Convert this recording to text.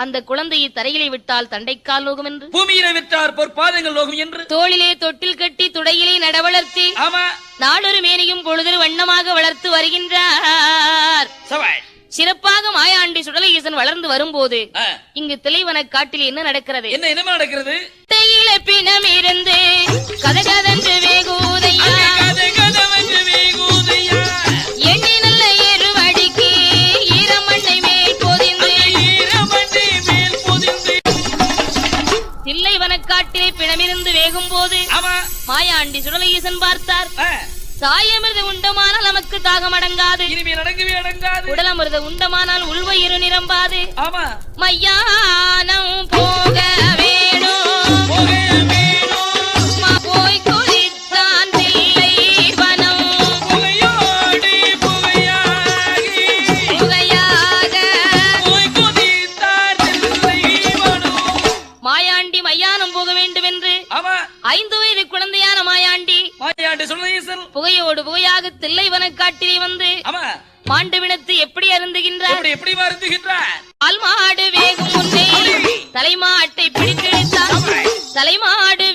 அந்த குழந்தையை தரையிலே விட்டால் தண்டைக்கால் லோகம் என்று, பூமியிலே விட்டார் பொற்பாதங்கள் லோகம் என்று, தோளிலே தொட்டில் கட்டி துடையிலே நடவளர்த்தி ஆமா நாளொரு மேனியும் பொழுதொரு வண்ணமாக வளர்த்து வருகின்றார். சிறப்பாக மாயாண்டி சுடலை ஈசன் வளர்ந்து வரும்போது இங்கு திலைவன காட்டில் என்ன நடக்கிறது? என்ன நடக்கிறது? தையில பிணம் இருந்து கதகதன்று வேகூதையா, எண்ணி நல்ல எருவடிக்கு ஈரமண்ணை மேல் பொதிந்து, தில்லைவன காட்டிலே பிணமிருந்து வேகும் போது மாயாண்டி சுடலை ஈசன் பார்த்தார். சாயமிருத உண்டமானால் நமக்கு தாகம் அடங்காது, உடலமிருத உண்டமானால் உள்வயிறு நிரம்பாது. மையானம் போக வேணும், போய் குளித்தான் தில்லைவனம் மாயாண்டி மையானம் போக வேண்டும் என்று 5 வயது குழந்தையான மாயாண்டி புகையோடு புகையாக தில்லைவன காட்டிலே வந்து மாண்டுவினத்து எப்படி அருந்துகின்றார்? பால் மாடு வேகும் முன்னே தலைமாட்டை பிடித்தெடுத்தார். தலைமாடு